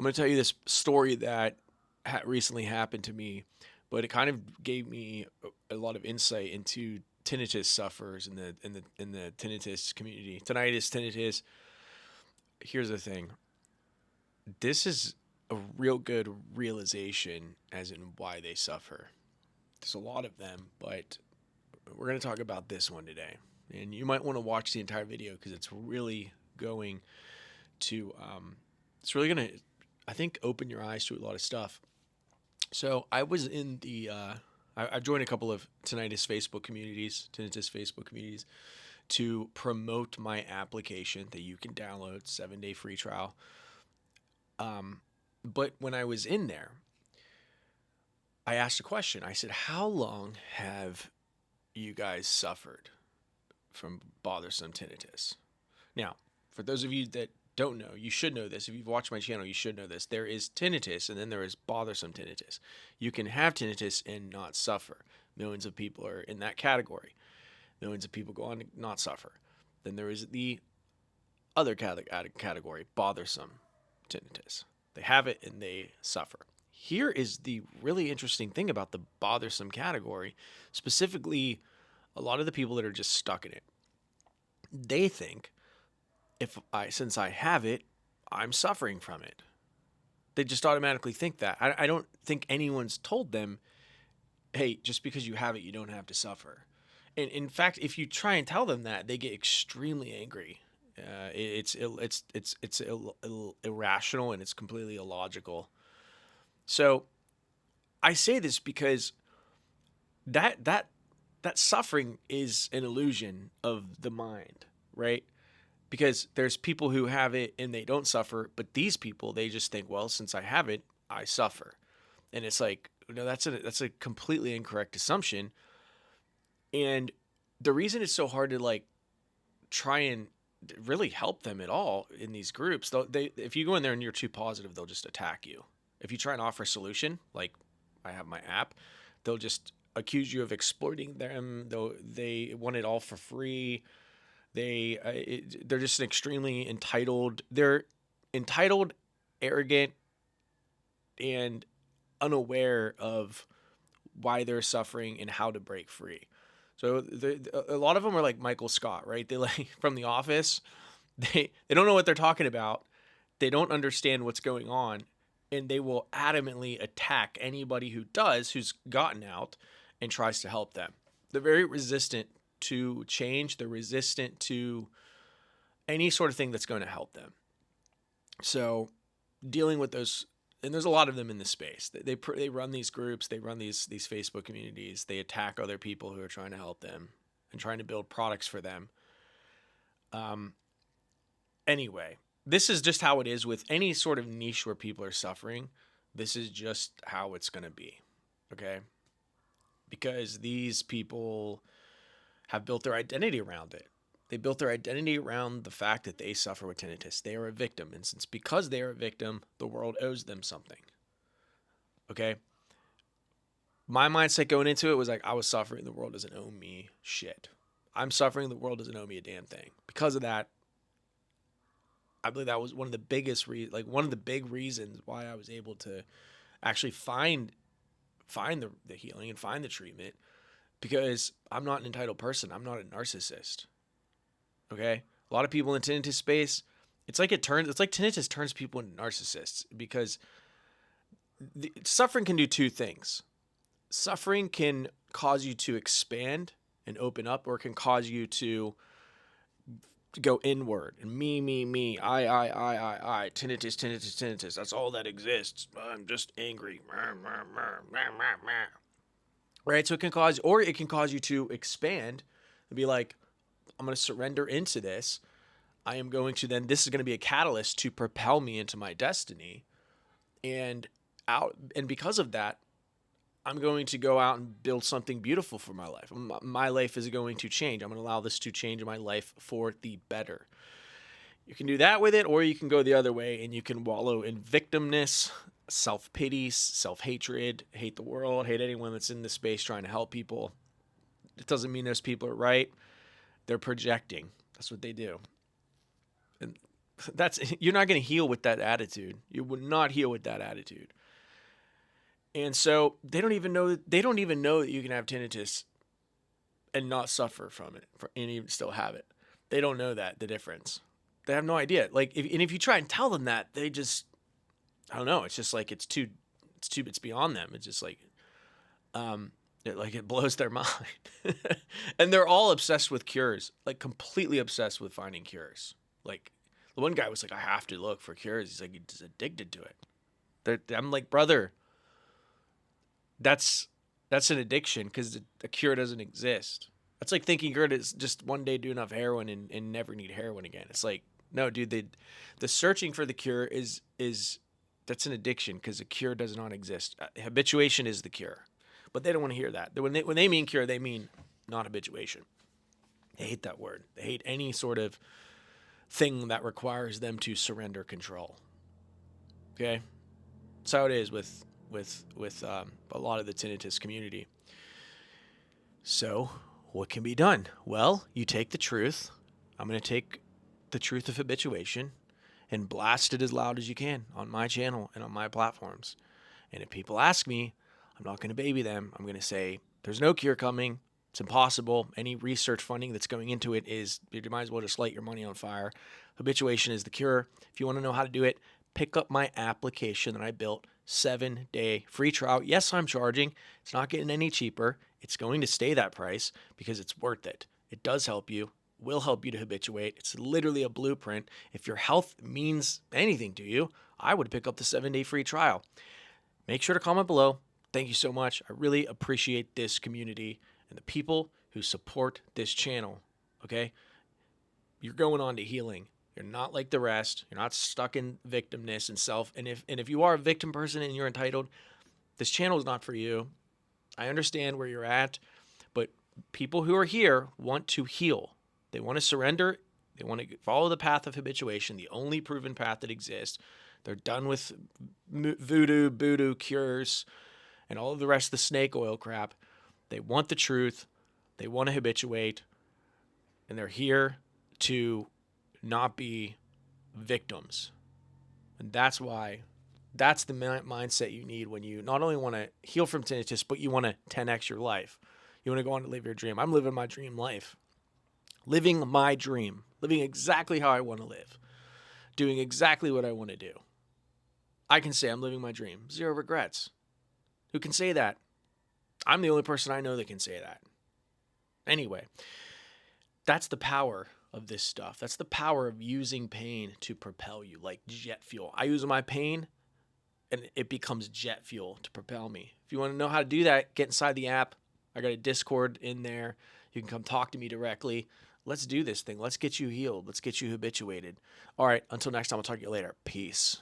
I'm going to tell you this story that recently happened to me, but it kind of gave me a lot of insight into tinnitus sufferers in the tinnitus community. Tinnitus. Here's the thing. This is a real good realization as in why they suffer. There's a lot of them, but we're going to talk about this one today. And you might want to watch the entire video because it's really going to it's really going to, I think, open your eyes to a lot of stuff. So I was in the I've joined a couple of tinnitus Facebook communities to promote my application that you can download, 7-day free trial. But when I was in there, I asked a question. I said, "How long have you guys suffered from bothersome tinnitus?" Now, for those of you that don't know, you should know this. If you've watched my channel, you should know this. There is tinnitus and then there is bothersome tinnitus. You can have tinnitus and not suffer. Millions of people are in that category. Millions of people go on to not suffer. Then there is the other category, bothersome tinnitus. They have it and they suffer. Here is the really interesting thing about the bothersome category, specifically a lot of the people that are just stuck in it. They think since I have it, I'm suffering from it. They just automatically think that. I don't think anyone's told them, hey, just because you have it, you don't have to suffer. And in fact, if you try and tell them that, they get extremely angry. It's irrational and it's completely illogical. So I say this because that suffering is an illusion of the mind, right? Because there's people who have it and they don't suffer, but these people, they just think, well, since I have it, I suffer. And it's like, no, that's a completely incorrect assumption. And the reason it's so hard to like try and really help them at all in these groups, if you go in there and you're too positive, they'll just attack you. If you try and offer a solution, like I have my app, they'll just accuse you of exploiting them. They want it all for free. They're just an extremely entitled. They're entitled, arrogant, and unaware of why they're suffering and how to break free. So a lot of them are like Michael Scott, right? They like from The Office. They don't know what they're talking about. They don't understand what's going on, and they will adamantly attack anybody who's gotten out and tries to help them. They're very resistant to change. They're resistant to any sort of thing that's going to help them. So dealing with those, and there's a lot of them in this space. They run these groups, they run these Facebook communities, they attack other people who are trying to help them and trying to build products for them. Anyway, this is just how it is with any sort of niche where people are suffering. This is just how it's going to be, okay? Because these people have built their identity around it. They built their identity around the fact that they suffer with tinnitus. They are a victim. And because they are a victim, the world owes them something. Okay? My mindset going into it was like, I was suffering. The world doesn't owe me shit. I'm suffering. The world doesn't owe me a damn thing. Because of that, I believe that was one of the one of the big reasons why I was able to actually find the healing and find the treatment, because I'm not an entitled person. I'm not a narcissist. Okay? A lot of people in the tinnitus space, it's like tinnitus turns people into narcissists, because suffering can do two things. Suffering can cause you to expand and open up, or it can cause you to go inward and me, I, tinnitus. That's all that exists. I'm just angry. Right? So it can cause you to expand and be like, I'm going to surrender into this. This is going to be a catalyst to propel me into my destiny. And because of that, I'm going to go out and build something beautiful for my life. My life is going to change. I'm going to allow this to change my life for the better. You can do that with it, or you can go the other way and you can wallow in victimness, self-pity, self-hatred, hate the world, hate anyone that's in this space trying to help people. It doesn't mean those people are right. They're projecting. That's what they do. And You're not going to heal with that attitude. You would not heal with that attitude. And so they don't even know that you can have tinnitus and not suffer from it and even still have it. They don't know the difference. They have no idea. Like if you try and tell them that, they just, I don't know. It's just like it's beyond them. It's just like it blows their mind. And they're all obsessed with cures, like completely obsessed with finding cures. Like the one guy was like, I have to look for cures. He's like, he's addicted to it. I'm like, brother, that's an addiction because a cure doesn't exist. That's like thinking you're gonna just one day do enough heroin and never need heroin again. It's like, no, dude, the searching for the cure is that's an addiction because a cure does not exist. Habituation is the cure, but they don't want to hear that. When they mean cure, they mean not habituation. They hate that word. They hate any sort of thing that requires them to surrender control. Okay, that's how it is with a lot of the tinnitus community. So, what can be done? Well, you take the truth. I'm going to take the truth of habituation and blast it as loud as you can on my channel and on my platforms. And if people ask me, I'm not going to baby them. I'm going to say, there's no cure coming. It's impossible. Any research funding that's going into it you might as well just light your money on fire. Habituation is the cure. If you want to know how to do it, pick up my application that I built, 7-day free trial. Yes, I'm charging. It's not getting any cheaper. It's going to stay that price because it's worth it. It does help you, will help you to habituate. It's literally a blueprint. If your health means anything to you, I would pick up the 7-day free trial. Make sure to comment below. Thank you so much. I really appreciate this community and the people who support this channel. Okay? You're going on to healing. You're not like the rest. You're not stuck in victimness and self. And if you are a victim person and you're entitled, this channel is not for you. I understand where you're at, but people who are here want to heal. They want to surrender. They want to follow the path of habituation, the only proven path that exists. They're done with voodoo cures and all of the rest of the snake oil crap. They want the truth. They want to habituate. And they're here to not be victims. And that's the mindset you need when you not only want to heal from tinnitus, but you want to 10x your life. You want to go on to live your dream. I'm living my dream life. Living my dream. Living exactly how I want to live. Doing exactly what I want to do. I can say I'm living my dream. 0 regrets. Who can say that? I'm the only person I know that can say that. Anyway, that's the power of this stuff. That's the power of using pain to propel you, like jet fuel. I use my pain and it becomes jet fuel to propel me. If you want to know how to do that, get inside the app. I got a Discord in there. You can come talk to me directly. Let's do this thing. Let's get you healed. Let's get you habituated. All right, until next time, I'll talk to you later. Peace.